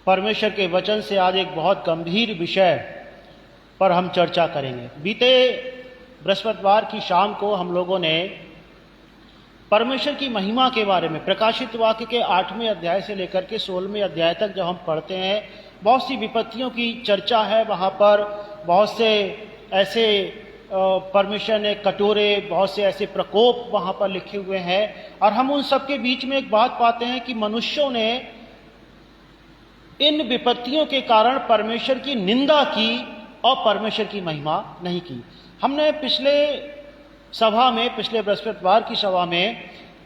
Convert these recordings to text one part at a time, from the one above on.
परमेश्वर के वचन से आज एक बहुत गंभीर विषय पर हम चर्चा करेंगे। बीते बृहस्पतिवार की शाम को हम लोगों ने परमेश्वर की महिमा के बारे में प्रकाशित वाक्य के 8वें अध्याय से लेकर के 16वें अध्याय तक जब हम पढ़ते हैं, बहुत सी विपत्तियों की चर्चा है। वहाँ पर बहुत से ऐसे परमेश्वर ने कटोरे, बहुत से ऐसे प्रकोप वहाँ पर लिखे हुए हैं, और हम उन सब के बीच में एक बात पाते हैं कि मनुष्यों ने इन विपत्तियों के कारण परमेश्वर की निंदा की और परमेश्वर की महिमा नहीं की। हमने पिछले बृहस्पतिवार की सभा में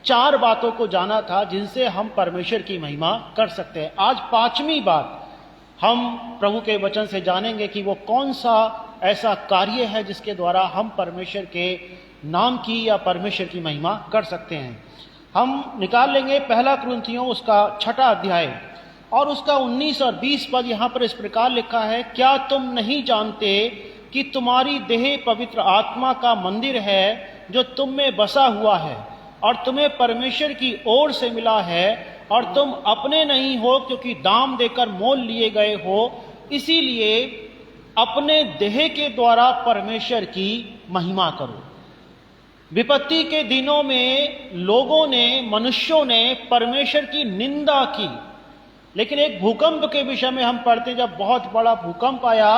4 बातों को जाना था जिनसे हम परमेश्वर की महिमा कर सकते हैं। आज 5वीं बात हम प्रभु के वचन से जानेंगे कि वो कौन सा ऐसा कार्य है जिसके द्वारा हम परमेश्वर के नाम की या परमेश्वर की महिमा कर सकते हैं। हम निकाल लेंगे 1 कुरिन्थियों उसका 6वां अध्याय और उसका 19 और 20 पद। यहाँ पर इस प्रकार लिखा है, क्या तुम नहीं जानते कि तुम्हारी देह पवित्र आत्मा का मंदिर है जो तुम में बसा हुआ है और तुम्हें परमेश्वर की ओर से मिला है, और तुम अपने नहीं हो क्योंकि दाम देकर मोल लिए गए हो। इसीलिए अपने देह के द्वारा परमेश्वर की महिमा करो। विपत्ति के दिनों में लोगों ने, मनुष्यों ने परमेश्वर की निंदा की, लेकिन एक भूकंप के विषय में हम पढ़ते हैं, जब बहुत बड़ा भूकंप आया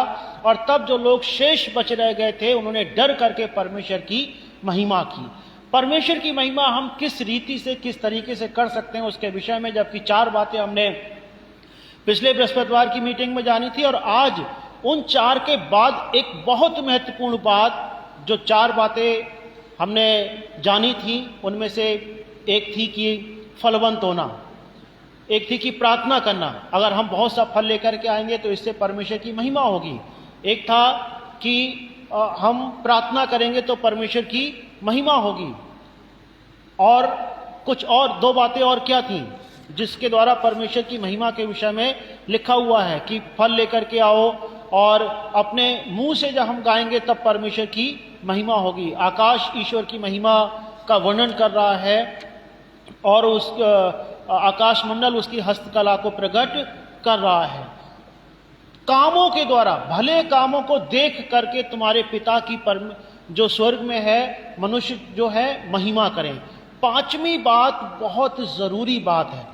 और तब जो लोग शेष बच रह गए थे उन्होंने डर करके परमेश्वर की महिमा की। परमेश्वर की महिमा हम किस रीति से, किस तरीके से कर सकते हैं उसके विषय में, जबकि 4 बातें हमने पिछले बृहस्पतिवार की मीटिंग में जानी थी, और आज उन 4 के बाद एक बहुत महत्वपूर्ण बात, जो 4 बातें हमने जानी थी उनमें से एक थी कि फलवंत होना, एक थी कि प्रार्थना करना, अगर हम बहुत सा फल लेकर के आएंगे तो इससे परमेश्वर की महिमा होगी। एक था कि हम प्रार्थना करेंगे तो परमेश्वर की महिमा होगी, और कुछ और 2 बातें और क्या थी जिसके द्वारा परमेश्वर की महिमा के विषय में लिखा हुआ है कि फल लेकर के आओ, और अपने मुंह से जब हम गाएंगे तब परमेश्वर की महिमा होगी। आकाश ईश्वर की महिमा का वर्णन कर रहा है और उस आकाश मंडल उसकी हस्तकला को प्रकट कर रहा है। कामों के द्वारा, भले कामों को देख करके तुम्हारे पिता की जो स्वर्ग में है, मनुष्य जो है महिमा करें। 5वीं बात बहुत जरूरी बात है।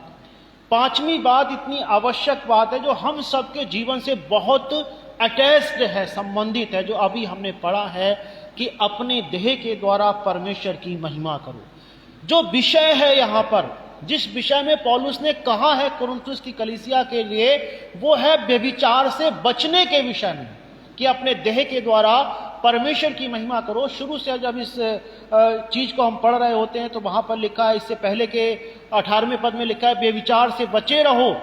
5वीं बात इतनी आवश्यक बात है जो हम सबके जीवन से बहुत अटैच्ड है, संबंधित है, जो अभी हमने पढ़ा है कि अपने देह के द्वारा परमेश्वर की महिमा करो। जो विषय है यहाँ पर, जिस विषय में पौलुस ने कहा है कुरिन्थुस की कलीसिया के लिए, वो है व्यभिचार से बचने के विषय में, कि अपने देह के द्वारा परमेश्वर की महिमा करो। शुरू से जब इस चीज को हम पढ़ रहे होते हैं तो वहां पर लिखा है, इससे पहले के 18वें पद में लिखा है, व्यभिचार से बचे रहो।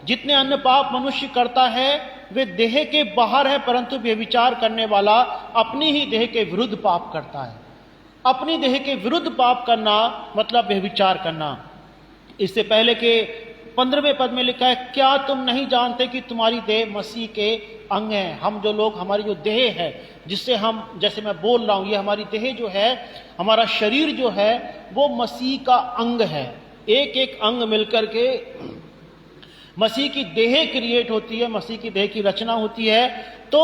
जितने अन्य पाप मनुष्य करता है वे देह के बाहर है, परंतु व्यभिचार करने वाला अपनी ही देह के विरुद्ध पाप करता है। अपनी देह के विरुद्ध पाप करना मतलब व्यभिचार करना। इससे पहले के 15वें पद में लिखा है, क्या तुम नहीं जानते कि तुम्हारी देह मसीह के अंग है। हम जो लोग, हमारी जो देह है, जिससे हम, जैसे मैं बोल रहा हूं, ये हमारी देह जो है, हमारा शरीर जो है, वो मसीह का अंग है। एक एक अंग मिलकर के मसीह की देह क्रिएट होती है, मसीह की देह की रचना होती है। तो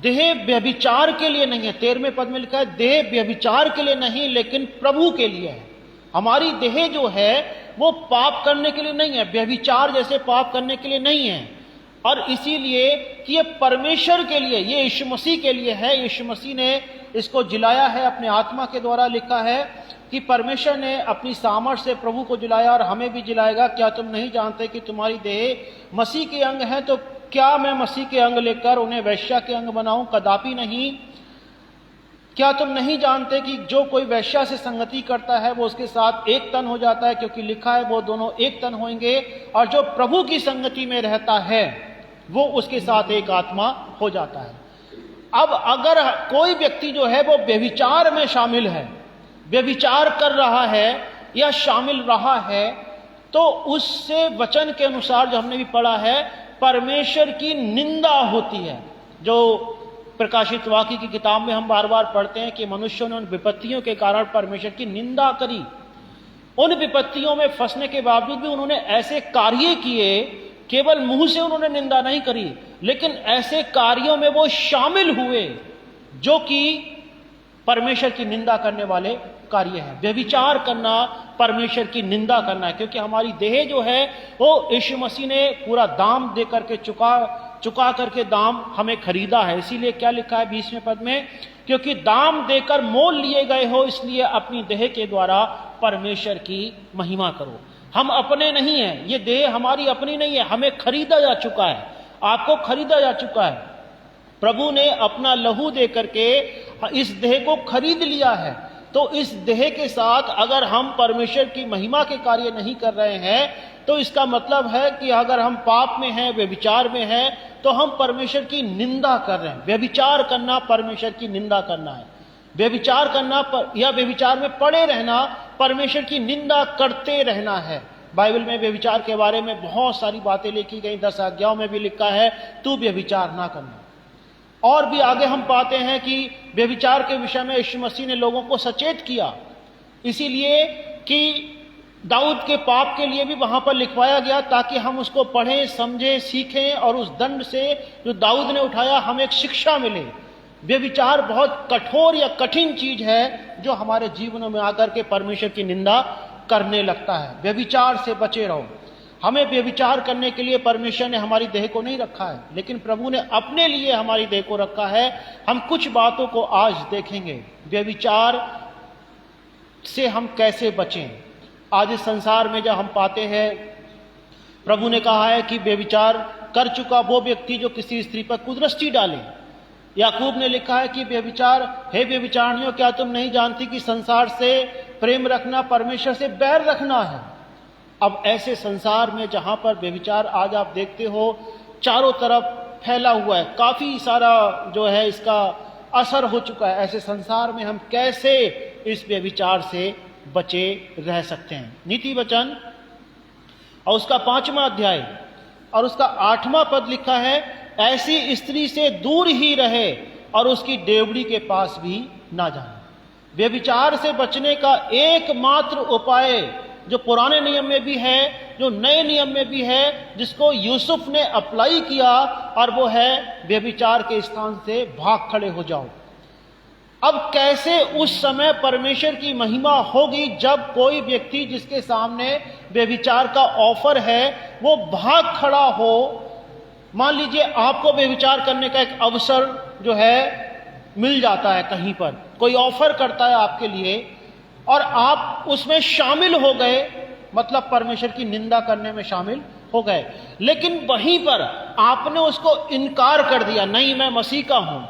देह व्यभिचार के लिए नहीं है। 13वें पद में लिखा है, देह व्यभिचार के लिए नहीं लेकिन प्रभु के लिए है। हमारी देह जो है वो पाप करने के लिए नहीं है, व्यभिचार जैसे पाप करने के लिए नहीं है, और इसीलिए कि ये परमेश्वर के लिए, ये यीशु मसीह के लिए है। यीशु मसीह ने इसको जिलाया है अपने आत्मा के द्वारा। लिखा है कि परमेश्वर ने अपनी सामर्थ्य से प्रभु को जिलाया और हमें भी जिलाएगा। क्या तुम नहीं जानते कि तुम्हारी देह मसीह के अंग है? तो क्या मैं मसीह के अंग लेकर उन्हें वेश्या के अंग बनाऊं? कदापि नहीं। क्या तुम नहीं जानते कि जो कोई वेश्या से संगति करता है वो उसके साथ एक तन हो जाता है, क्योंकि लिखा है वो दोनों एक तन होंगे। और जो प्रभु की संगति में रहता है वो उसके साथ एक आत्मा हो जाता है। अब अगर कोई व्यक्ति जो है वो व्यभिचार में शामिल है, व्यभिचार कर रहा है या शामिल रहा है, तो उससे वचन के अनुसार जो हमने भी पढ़ा है, परमेश्वर की निंदा होती है। जो प्रकाशित वाक्य की किताब में हम बार बार पढ़ते हैं कि मनुष्यों ने उन विपत्तियों के कारण परमेश्वर की निंदा करी। उन विपत्तियों में फंसने के बावजूद भी उन्होंने ऐसे कार्य किए केवल मुंह से उन्होंने निंदा नहीं करी, लेकिन ऐसे कार्यों में वो शामिल हुए जो कि परमेश्वर की निंदा करने वाले कार्य है। व्यभिचार करना परमेश्वर की निंदा करना है, क्योंकि हमारी देह जो है वो यीशु मसीह ने पूरा दाम दे करके चुका करके दाम हमें खरीदा है। इसीलिए क्या लिखा है 20वें पद में, क्योंकि दाम देकर मोल लिए गए हो, इसलिए अपनी देह के द्वारा परमेश्वर की महिमा करो। हम अपने नहीं हैं, ये देह हमारी अपनी नहीं है, हमें खरीदा जा चुका है, आपको खरीदा जा चुका है। प्रभु ने अपना लहू दे करके इस देह को खरीद लिया है। तो इस देह के साथ अगर हम परमेश्वर की महिमा के कार्य नहीं कर रहे हैं, तो इसका मतलब है कि अगर हम पाप में हैं, व्यभिचार में हैं, तो हम परमेश्वर की निंदा कर रहे हैं। व्यभिचार करना परमेश्वर की निंदा करना है। व्यभिचार करना या व्यभिचार में पड़े रहना परमेश्वर की निंदा करते रहना है। बाइबल में व्यभिचार के बारे में बहुत सारी बातें लिखी गई, 10 आज्ञाओं में भी लिखा है तू व्यभिचार ना करना। और भी आगे हम पाते हैं कि व्यभिचार के विषय में यीशु मसीह ने लोगों को सचेत किया, इसीलिए कि दाऊद के पाप के लिए भी वहां पर लिखवाया गया, ताकि हम उसको पढ़ें, समझें, सीखें और उस दंड से जो दाऊद ने उठाया हमें एक शिक्षा मिले। व्यभिचार बहुत कठोर या कठिन चीज है जो हमारे जीवनों में आकर के परमेश्वर की निंदा करने लगता है। व्यभिचार से बचे रहो। हमें व्यभिचार करने के लिए परमेश्वर ने हमारी देह को नहीं रखा है, लेकिन प्रभु ने अपने लिए हमारी देह को रखा है। हम कुछ बातों को आज देखेंगे, व्यभिचार से हम कैसे बचें। आज इस संसार में जब हम पाते हैं, प्रभु ने कहा है कि व्यभिचार कर चुका वो व्यक्ति जो किसी स्त्री पर कुदृष्टि डाले। याकूब ने लिखा है कि व्यभिचार, हे व्यभिचारिणियों, क्या तुम नहीं जानती कि संसार से प्रेम रखना परमेश्वर से बैर रखना है। अब ऐसे संसार में जहां पर व्यभिचार आज आप देखते हो चारों तरफ फैला हुआ है, काफी सारा जो है इसका असर हो चुका है, ऐसे संसार में हम कैसे इस व्यभिचार से बचे रह सकते हैं। नीति वचन और उसका 5वां अध्याय और उसका 8वां पद लिखा है, ऐसी स्त्री से दूर ही रहे और उसकी डेवड़ी के पास भी ना जाए। व्यभिचार से बचने का एकमात्र उपाय जो पुराने नियम में भी है, जो नए नियम में भी है, जिसको यूसुफ ने अप्लाई किया, और वो है व्यभिचार के स्थान से भाग खड़े हो जाओ। अब कैसे उस समय परमेश्वर की महिमा होगी जब कोई व्यक्ति जिसके सामने व्यभिचार का ऑफर है वो भाग खड़ा हो। मान लीजिए आपको व्यभिचार करने का एक अवसर जो है मिल जाता है, कहीं पर कोई ऑफर करता है आपके लिए और आप उसमें शामिल हो गए, मतलब परमेश्वर की निंदा करने में शामिल हो गए। लेकिन वहीं पर आपने उसको इनकार कर दिया, नहीं मैं मसीह का हूं,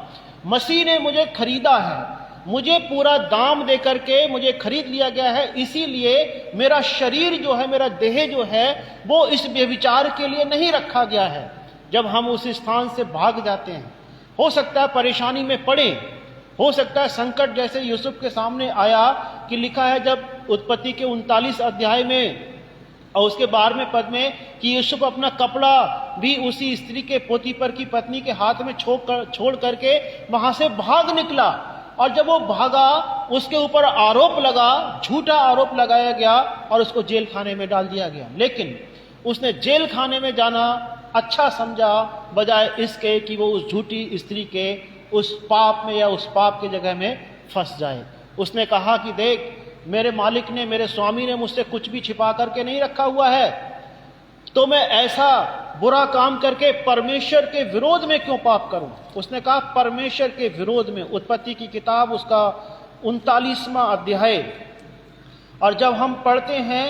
मसीह ने मुझे खरीदा है, मुझे पूरा दाम दे करके मुझे खरीद लिया गया है, इसीलिए मेरा शरीर जो है, मेरा देह जो है वो इस व्यभिचार के लिए नहीं रखा गया है। जब हम उस स्थान से भाग जाते हैं, हो सकता है परेशानी में पड़े, हो सकता है संकट जैसे यूसुफ के सामने आया कि लिखा है जब उत्पत्ति के 39 अध्याय में और उसके 12वें पद में कि यूसुफ अपना कपड़ा भी उसी स्त्री के पोतीपर की पत्नी के हाथ में छोड़ करके वहां से भाग निकला। और जब वो भागा उसके ऊपर आरोप लगा, झूठा आरोप लगाया गया और उसको जेल खाने में डाल दिया गया। लेकिन उसने जेल खाने में जाना अच्छा समझा, बजाय इसके कि वो उस झूठी स्त्री के उस पाप में या उस पाप की जगह में फंस जाए। उसने कहा कि देख, मेरे मालिक ने, मेरे स्वामी ने मुझसे कुछ भी छिपा करके नहीं रखा हुआ है, तो मैं ऐसा बुरा काम करके परमेश्वर के विरोध में क्यों पाप करूं। उसने कहा परमेश्वर के विरोध में। उत्पत्ति की किताब उसका 39वां अध्याय, और जब हम पढ़ते हैं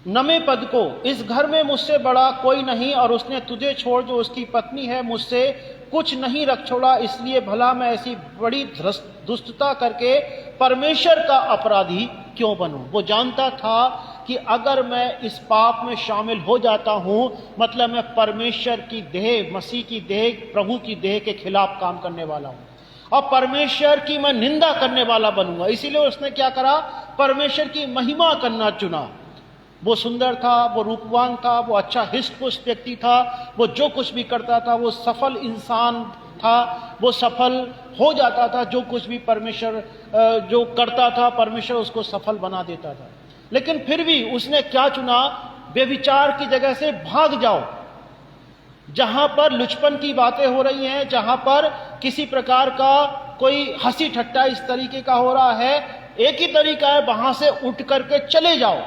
9वें पद को, इस घर में मुझसे बड़ा कोई नहीं और उसने तुझे छोड़ जो उसकी पत्नी है मुझसे कुछ नहीं रख छोड़ा, इसलिए भला मैं ऐसी बड़ी दुष्टता करके परमेश्वर का अपराधी क्यों बनूं। वो जानता था कि अगर मैं इस पाप में शामिल हो जाता हूं, मतलब मैं परमेश्वर की देह, मसीह की देह, प्रभु की देह के खिलाफ काम करने वाला हूं और परमेश्वर की मैं निंदा करने वाला बनूंगा। इसीलिए उसने क्या करा, परमेश्वर की महिमा करना चुना। वो सुंदर था, वो रूपवान था, वो अच्छा हिस्ट पुष्ट व्यक्ति था, वो जो कुछ भी करता था वो सफल इंसान था, वो सफल हो जाता था। जो कुछ भी परमेश्वर जो करता था परमेश्वर उसको सफल बना देता था। लेकिन फिर भी उसने क्या चुना, व्यभिचार की जगह से भाग जाओ। जहां पर लुचपन की बातें हो रही हैं, जहां पर किसी प्रकार का कोई हंसी ठट्टा इस तरीके का हो रहा है, एक ही तरीका है, वहां से उठ करके चले जाओ।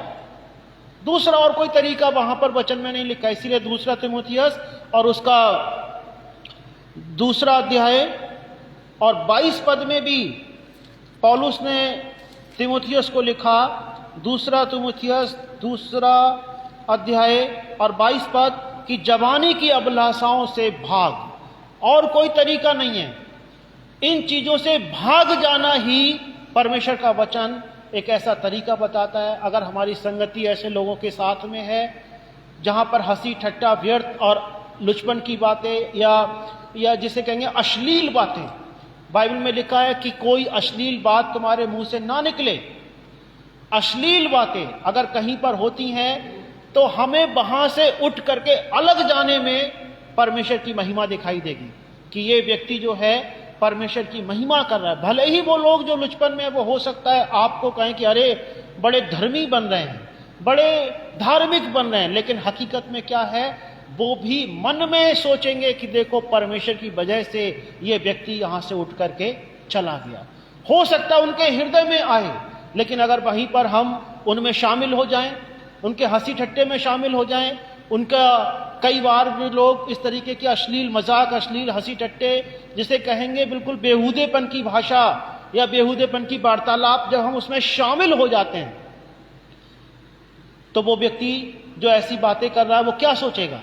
दूसरा और कोई तरीका वहां पर वचन में नहीं लिखा। इसीलिए दूसरा तीमुथियुस और उसका दूसरा अध्याय और 22 पद में भी पौलुस ने तीमुथियुस को लिखा। दूसरा तीमुथियुस दूसरा अध्याय और 22 पद कि जवानी की अभिलाषाओं से भाग, और कोई तरीका नहीं है। इन चीजों से भाग जाना ही परमेश्वर का वचन एक ऐसा तरीका बताता है। अगर हमारी संगति ऐसे लोगों के साथ में है जहां पर हंसी ठट्टा व्यर्थ और लुचपन की बातें या जिसे कहेंगे अश्लील बातें, बाइबल में लिखा है कि कोई अश्लील बात तुम्हारे मुंह से ना निकले। अश्लील बातें अगर कहीं पर होती हैं तो हमें वहां से उठ करके अलग जाने में परमेश्वर की महिमा दिखाई देगी कि ये व्यक्ति जो है परमेश्वर की महिमा कर रहा है। भले ही वो लोग जो लुचपन में, वो हो सकता है आपको कहें कि अरे बड़े धर्मी बन रहे हैं, बड़े धार्मिक बन रहे हैं, लेकिन हकीकत में क्या है, वो भी मन में सोचेंगे कि देखो परमेश्वर की वजह से ये व्यक्ति यहां से उठ करके चला गया। हो सकता है उनके हृदय में आए, लेकिन अगर वहीं पर हम उनमें शामिल हो जाएं, उनके हंसी ठट्टे में शामिल हो जाएं, उनका कई बार भी लोग इस तरीके के अश्लील मजाक, अश्लील हंसी टट्टे, जिसे कहेंगे बिल्कुल बेहूदेपन की भाषा या बेहूदेपन की वार्तालाप, जब हम उसमें शामिल हो जाते हैं तो वो व्यक्ति जो ऐसी बातें कर रहा है वो क्या सोचेगा,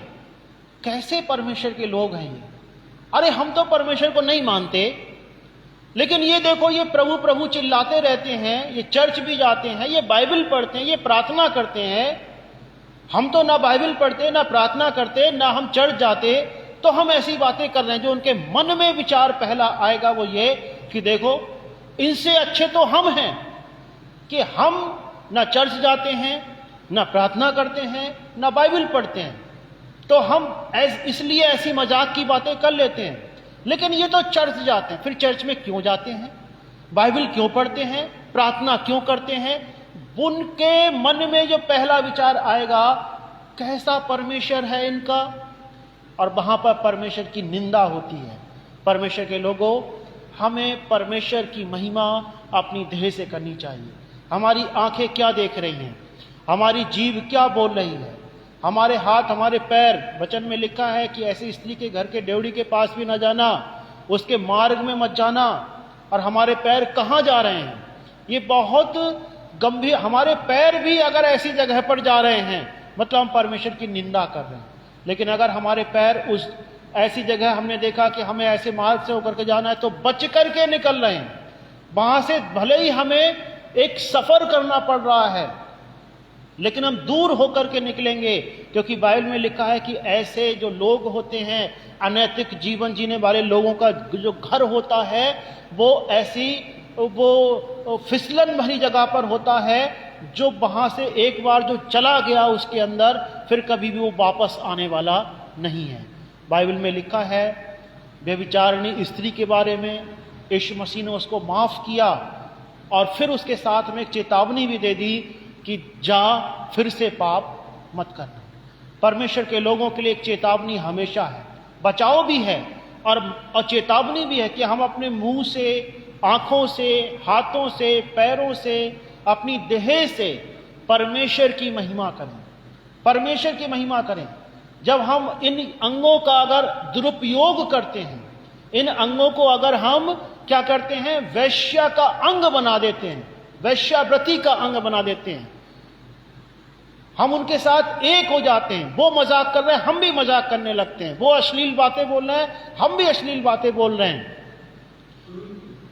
कैसे परमेश्वर के लोग हैं ये, अरे हम तो परमेश्वर को नहीं मानते, लेकिन ये देखो ये प्रभु प्रभु चिल्लाते रहते हैं, ये चर्च भी जाते हैं, ये बाइबल पढ़ते हैं, ये प्रार्थना करते हैं। हम तो ना बाइबल पढ़ते, ना प्रार्थना करते, ना हम चर्च जाते, तो हम ऐसी बातें कर रहे हैं। जो उनके मन में विचार पहला आएगा वो ये कि देखो इनसे अच्छे तो हम हैं कि हम ना चर्च जाते हैं, ना प्रार्थना करते हैं, ना बाइबल पढ़ते हैं, तो हम इसलिए ऐसी मजाक की बातें कर लेते हैं। लेकिन ये तो चर्च जाते हैं, फिर चर्च में क्यों जाते हैं, बाइबल क्यों पढ़ते हैं, प्रार्थना क्यों करते हैं? उनके मन में जो पहला विचार आएगा, कैसा परमेश्वर है इनका, और वहां पर परमेश्वर की निंदा होती है। परमेश्वर के लोगों, हमें परमेश्वर की महिमा अपनी देह से करनी चाहिए। हमारी आंखें क्या देख रही हैं, हमारी जीभ क्या बोल रही है, हमारे हाथ, हमारे पैर, वचन में लिखा है कि ऐसी स्त्री के घर के डेवड़ी के पास भी न जाना, उसके मार्ग में मत जाना। और हमारे पैर कहाँ जा रहे हैं, ये बहुत गंभीर। हमारे पैर भी अगर ऐसी जगह पर जा रहे हैं मतलब हम परमेश्वर की निंदा कर रहे हैं। लेकिन अगर हमारे पैर उस ऐसी जगह, हमने देखा कि हमें ऐसे मार्ग से होकर के जाना है तो बच करके निकल रहे हैं, वहां से भले ही हमें एक सफर करना पड़ रहा है लेकिन हम दूर होकर के निकलेंगे, क्योंकि बाइबल में लिखा है कि ऐसे जो लोग होते हैं, अनैतिक जीवन जीने वाले लोगों का जो घर होता है वो फिसलन भरी जगह पर होता है, जो वहां से एक बार जो चला गया उसके अंदर फिर कभी भी वो वापस आने वाला नहीं है। बाइबल में लिखा है व्यभिचारिणी स्त्री के बारे में, यीशु मसीह ने उसको माफ किया और फिर उसके साथ में एक चेतावनी भी दे दी कि जा फिर से पाप मत करना। परमेश्वर के लोगों के लिए एक चेतावनी हमेशा है, बचाव भी है और चेतावनी भी है कि हम अपने मुंह से, आंखों से, हाथों से, पैरों से, अपनी देह से परमेश्वर की महिमा करें, परमेश्वर की महिमा करें। जब हम इन अंगों का अगर दुरुपयोग करते हैं, इन अंगों को अगर हम क्या करते हैं, वैश्या का अंग बना देते हैं, वैश्यावृत्ति का अंग बना देते हैं, हम उनके साथ एक हो जाते हैं। वो मजाक कर रहे हैं, हम भी मजाक करने लगते हैं, वो अश्लील बातें बोल रहे हैं, हम भी अश्लील बातें बोल रहे हैं,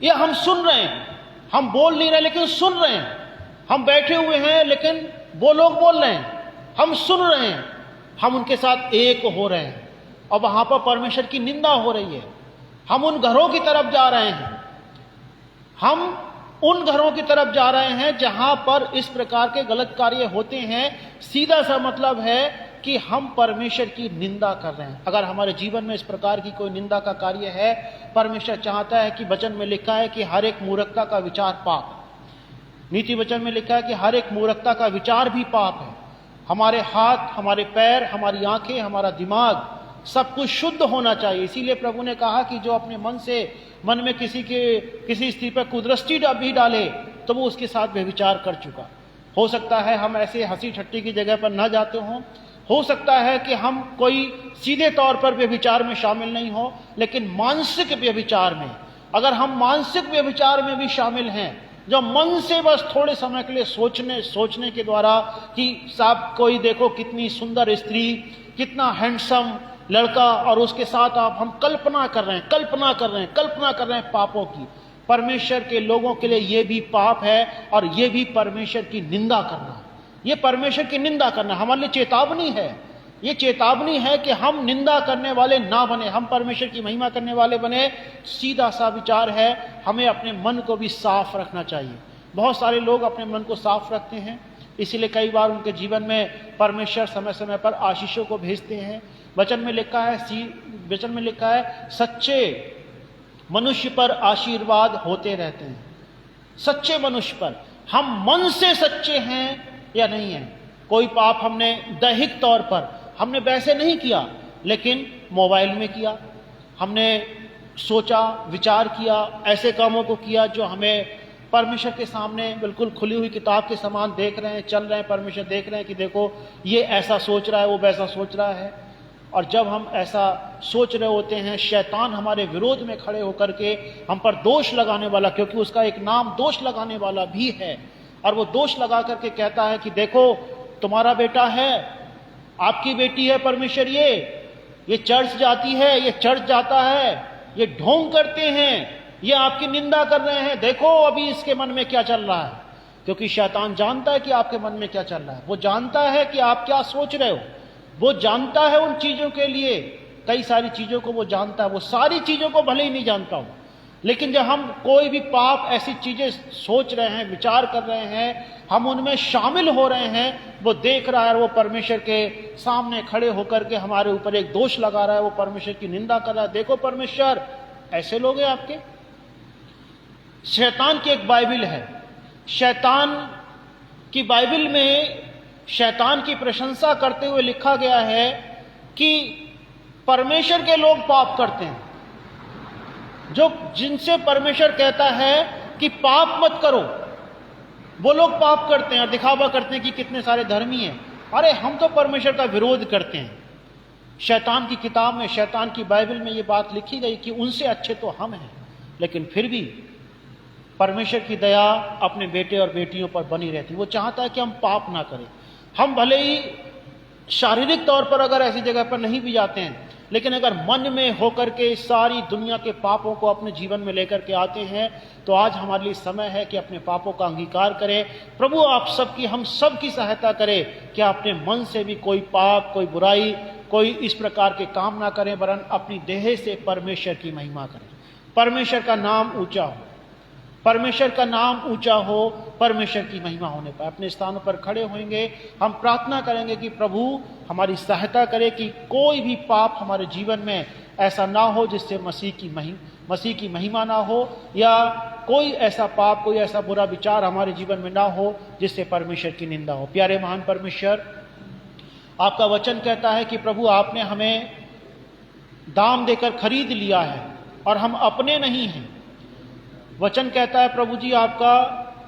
ये हम सुन रहे हैं, हम बोल नहीं रहे लेकिन सुन रहे हैं, हम बैठे हुए हैं लेकिन वो लोग बोल रहे हैं, हम सुन रहे हैं, हम उनके साथ एक हो रहे हैं और वहां पर परमेश्वर की निंदा हो रही है। हम उन घरों की तरफ जा रहे हैं, हम उन घरों की तरफ जा रहे हैं जहां पर इस प्रकार के गलत कार्य होते हैं। सीधा सा मतलब है कि हम परमेश्वर की निंदा कर रहे हैं। अगर हमारे जीवन में इस प्रकार की कोई निंदा का कार्य है, परमेश्वर चाहता है कि वचन में लिखा है कि हर एक मूर्खता का विचार पाप, नीति वचन में लिखा है कि हर एक मूर्खता का विचार भी पाप है। हमारे हाथ, हमारे पैर, हमारी आंखें, हमारा दिमाग, सब कुछ शुद्ध होना चाहिए। इसीलिए प्रभु ने कहा कि जो अपने मन में किसी स्त्री पर कुदृष्टि भी डाले तो वो उसके साथ व्यभिचार कर चुका। हो सकता है हम ऐसे हंसी ठट्टी की जगह पर न जाते हों, हो सकता है कि हम कोई सीधे तौर पर व्यभिचार में शामिल नहीं हो, लेकिन मानसिक व्यभिचार में, अगर हम मानसिक व्यभिचार में भी शामिल हैं, जो मन से बस थोड़े समय के लिए सोचने के द्वारा कि साहब कोई देखो कितनी सुंदर स्त्री, कितना हैंडसम लड़का, और उसके साथ हम कल्पना कर रहे हैं पापों की। परमेश्वर के लोगों के लिए यह भी पाप है और यह भी परमेश्वर की निंदा करना, यह परमेश्वर की निंदा करना हमारे लिए चेतावनी है। यह चेतावनी है कि हम निंदा करने वाले ना बने, हम परमेश्वर की महिमा करने वाले बने। सीधा सा विचार है, हमें अपने मन को भी साफ रखना चाहिए। बहुत सारे लोग अपने मन को साफ रखते हैं, इसीलिए कई बार उनके जीवन में परमेश्वर समय समय पर आशीषों को भेजते हैं। वचन में लिखा है सच्चे मनुष्य पर आशीर्वाद होते रहते हैं। सच्चे मनुष्य पर, हम मन से सच्चे हैं या नहीं हैं। कोई पाप हमने दैहिक तौर पर हमने वैसे नहीं किया, लेकिन मोबाइल में किया, हमने सोचा विचार किया, ऐसे कामों को किया जो हमें परमेश्वर के सामने बिल्कुल खुली हुई किताब के समान देख रहे हैं, चल रहे हैं। परमेश्वर देख रहे हैं कि देखो ये ऐसा सोच रहा है, वो वैसा सोच रहा है। और जब हम ऐसा सोच रहे होते हैं, शैतान हमारे विरोध में खड़े होकर के हम पर दोष लगाने वाला, क्योंकि उसका एक नाम दोष लगाने वाला भी है, और वो दोष लगा करके कहता है कि देखो तुम्हारा बेटा है, आपकी बेटी है परमेश्वर, ये चर्च जाती है, ये चर्च जाता है, ये ढोंग करते हैं, ये आपकी निंदा कर रहे हैं, देखो अभी इसके मन में क्या चल रहा है। क्योंकि शैतान जानता है कि आपके मन में क्या चल रहा है, वो जानता है कि आप क्या सोच रहे हो, वो जानता है उन चीजों के लिए, कई सारी चीजों को वो जानता है। वो सारी चीजों को भले ही नहीं जानता हूं, लेकिन जब हम कोई भी पाप ऐसी चीजें सोच रहे हैं, विचार कर रहे हैं, हम उनमें शामिल हो रहे हैं, वो देख रहा है, वो परमेश्वर के सामने खड़े होकर के हमारे ऊपर एक दोष लगा रहा है, वो परमेश्वर की निंदा कर रहा है। देखो परमेश्वर ऐसे लोग हैं आपके। शैतान की एक बाइबिल है, शैतान की बाइबिल में शैतान की प्रशंसा करते हुए लिखा गया है कि परमेश्वर के लोग पाप करते हैं, जिनसे परमेश्वर कहता है कि पाप मत करो, वो लोग पाप करते हैं और दिखावा करते हैं कि कितने सारे धर्मी हैं। अरे हम तो परमेश्वर का विरोध करते हैं। शैतान की किताब में, शैतान की बाइबल में ये बात लिखी गई कि उनसे अच्छे तो हम हैं, लेकिन फिर भी परमेश्वर की दया अपने बेटे और बेटियों पर बनी रहती। वो चाहता है कि हम पाप ना करें। हम भले ही शारीरिक तौर पर अगर ऐसी जगह पर नहीं भी जाते हैं, लेकिन अगर मन में होकर के सारी दुनिया के पापों को अपने जीवन में लेकर के आते हैं, तो आज हमारे लिए समय है कि अपने पापों का अंगीकार करें। प्रभु आप सबकी, हम सब की सहायता करे कि अपने मन से भी कोई पाप, कोई बुराई, कोई इस प्रकार के काम ना करें, वरन अपनी देह से परमेश्वर की महिमा करें, परमेश्वर का नाम ऊंचा हो, परमेश्वर का नाम ऊंचा हो, परमेश्वर की महिमा होने पर। अपने स्थानों पर खड़े होंगे, हम प्रार्थना करेंगे कि प्रभु हमारी सहायता करे कि कोई भी पाप हमारे जीवन में ऐसा ना हो जिससे मसीह की महिमा ना हो, या कोई ऐसा पाप, कोई ऐसा बुरा विचार हमारे जीवन में ना हो जिससे परमेश्वर की निंदा हो। प्यारे महान परमेश्वर, आपका वचन कहता है कि प्रभु आपने हमें दाम देकर खरीद लिया है और हम अपने नहीं हैं। वचन कहता है प्रभु जी आपका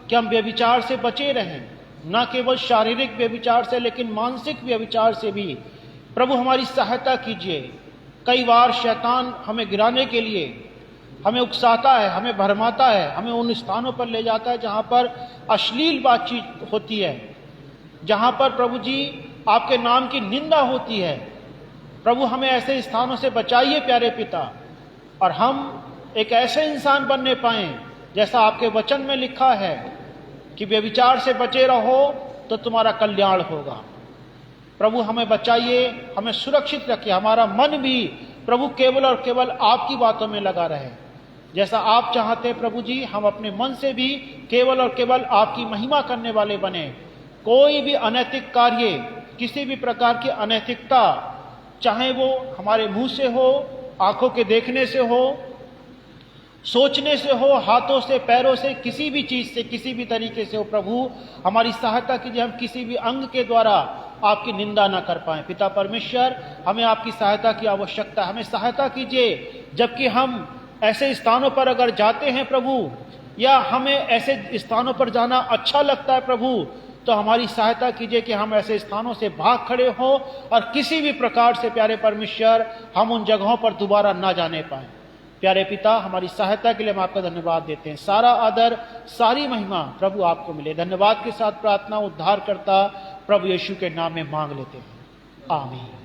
कि हम व्यभिचार से बचे रहें, न केवल शारीरिक व्यभिचार से लेकिन मानसिक व्यभिचार से भी। प्रभु हमारी सहायता कीजिए। कई बार शैतान हमें गिराने के लिए हमें उकसाता है, हमें भरमाता है, हमें उन स्थानों पर ले जाता है जहां पर अश्लील बातचीत होती है, जहां पर प्रभु जी आपके नाम की निंदा होती है। प्रभु हमें ऐसे स्थानों से बचाइए प्यारे पिता, और हम एक ऐसे इंसान बनने पाएं जैसा आपके वचन में लिखा है कि व्यभिचार से बचे रहो तो तुम्हारा कल्याण होगा। प्रभु हमें बचाइए, हमें सुरक्षित रखिए, हमारा मन भी प्रभु केवल और केवल आपकी बातों में लगा रहे, जैसा आप चाहते प्रभु जी। हम अपने मन से भी केवल और केवल आपकी महिमा करने वाले बने। कोई भी अनैतिक कार्य, किसी भी प्रकार की अनैतिकता, चाहे वो हमारे मुंह से हो, आंखों के देखने से हो, सोचने से हो, हाथों से, पैरों से, किसी भी चीज से, किसी भी तरीके से हो प्रभु, हमारी सहायता कीजिए, हम किसी भी अंग के द्वारा आपकी निंदा ना कर पाए। पिता परमेश्वर, हमें आपकी सहायता की आवश्यकता, हमें सहायता कीजिए। जबकि हम ऐसे स्थानों पर अगर जाते हैं प्रभु, या हमें ऐसे स्थानों पर जाना अच्छा लगता है प्रभु, तो हमारी सहायता कीजिए कि हम ऐसे स्थानों से भाग खड़े हो और किसी भी प्रकार से प्यारे परमेश्वर हम उन जगहों पर दोबारा ना जाने पाए। प्यारे पिता, हमारी सहायता के लिए हम आपका धन्यवाद देते हैं। सारा आदर, सारी महिमा प्रभु आपको मिले। धन्यवाद के साथ प्रार्थना उद्धार करता प्रभु यीशु के नाम में मांग लेते हैं, आमीन।